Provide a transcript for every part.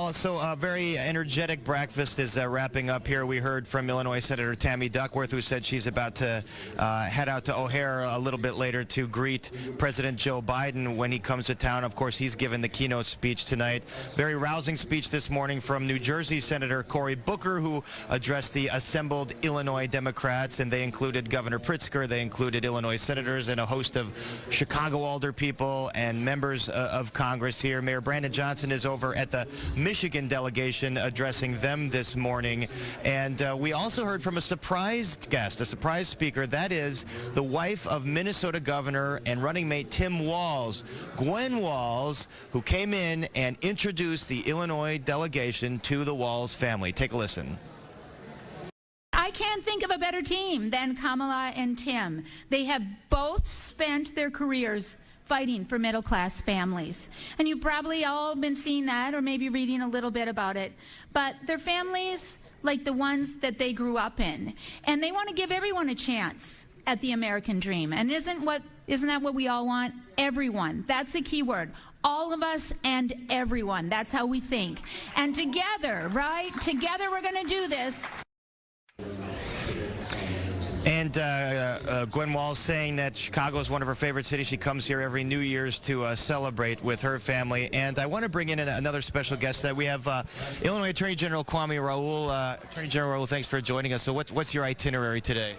Well, so a very energetic breakfast is wrapping up here. We heard from Illinois Senator Tammy Duckworth, who said she's about to head out to O'Hare a little bit later to greet President Joe Biden when he comes to town. Of course, he's given the keynote speech tonight. Very rousing speech this morning from New Jersey Senator Cory Booker, who addressed the assembled Illinois Democrats, and they included Governor Pritzker, they included Illinois senators, and a host of Chicago alderpeople and members of Congress here. Mayor Brandon Johnson is over at the Michigan delegation addressing them this morning. And we also heard from a surprise guest, a surprise speaker. That is the wife of Minnesota Governor and running mate Tim Walz, Gwen Walz, who came in and introduced the Illinois delegation to the Walz family. Take a listen. I can't think of a better team than Kamala and Tim. They have both spent their careers fighting for middle-class families. And you've probably all been seeing that or maybe reading a little bit about it. But they're families like the ones that they grew up in. And they want to give everyone a chance at the American dream. And isn't that what we all want? Everyone. That's the key word. All of us and everyone. That's how we think. And together, right? Together we're going to do this. And Gwen Walz saying that Chicago is one of her favorite cities. She comes here every New Year's to celebrate with her family. And I want to bring in another special guest. We have Illinois Attorney General Kwame Raoul. Attorney General Raoul, thanks for joining us. So what's your itinerary today?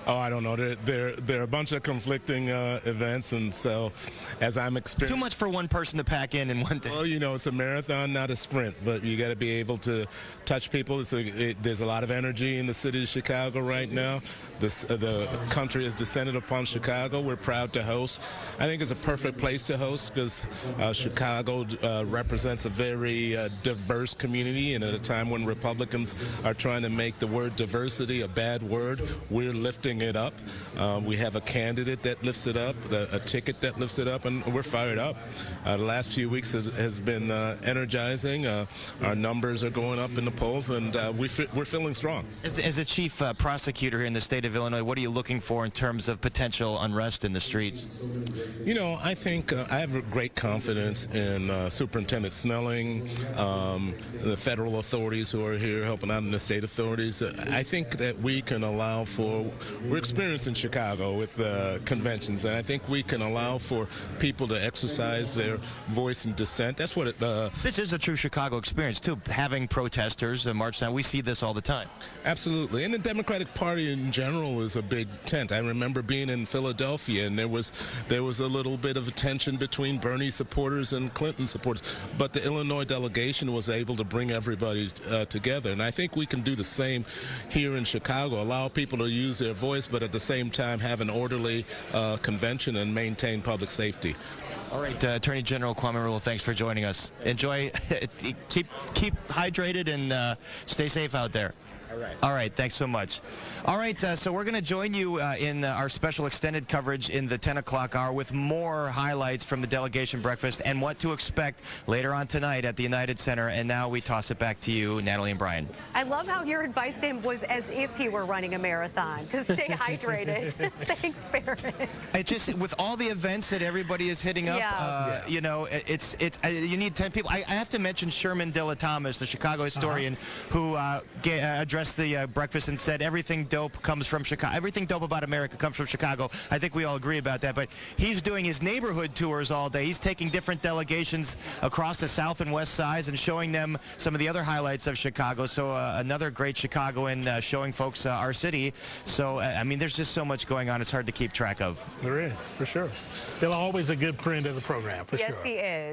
Oh, I don't know. There are a bunch of conflicting events, and so as I'm experiencing... Too much for one person to pack in one day. Well, you know, it's a marathon, not a sprint, but you got to be able to touch people. There's a lot of energy in the city of Chicago right now. The country has descended upon Chicago. We're proud to host. I think it's a perfect place to host because Chicago represents a very diverse community, and at a time when Republicans are trying to make the word diversity a bad word, we're lifting it up. We have a candidate that lifts it up, a ticket that lifts it up, and we're fired up. The last few weeks has been energizing. Our numbers are going up in the polls, and we're feeling strong. As a chief prosecutor here in the state of Illinois, what are you looking for in terms of potential unrest in the streets? You know, I think I have great confidence in Superintendent Snelling, the federal authorities who are here helping out in the state authorities. I think that we can allow for... We're experienced in Chicago with conventions, and I think we can allow for people to exercise their voice and dissent. That's what This is a true Chicago experience, too, having protesters march down. We see this all the time. Absolutely. And the Democratic Party in general is a big tent. I remember being in Philadelphia, and there was a little bit of a tension between Bernie supporters and Clinton supporters. But the Illinois delegation was able to bring everybody together. And I think we can do the same here in Chicago, allow people to use their voice, but at the same time have an orderly convention and maintain public safety. All right, Attorney General Kwame Raoul, thanks for joining us. Enjoy, keep hydrated, and stay safe out there. All right, thanks so much. All right, so we're going to join you in our special extended coverage in the 10 o'clock hour with more highlights from the delegation breakfast and what to expect later on tonight at the United Center. And now we toss it back to you, Natalie and Brian. I love how your advice to him was as if he were running a marathon, to stay hydrated. Thanks, Paris. It just, with all the events that everybody is hitting up, you know, you need 10 people. I have to mention Sherman Dilla Thomas, the Chicago historian, who addressed the breakfast and said everything dope comes from Chicago. Everything dope about America comes from Chicago. I think we all agree about that. But he's doing his neighborhood tours all day. He's taking different delegations across the south and west sides and showing them some of the other highlights of Chicago. So another great Chicagoan showing folks our city. So, I mean, there's just so much going on. It's hard to keep track of. There is, for sure. They're always a good friend of the program, for sure. Yes, he is.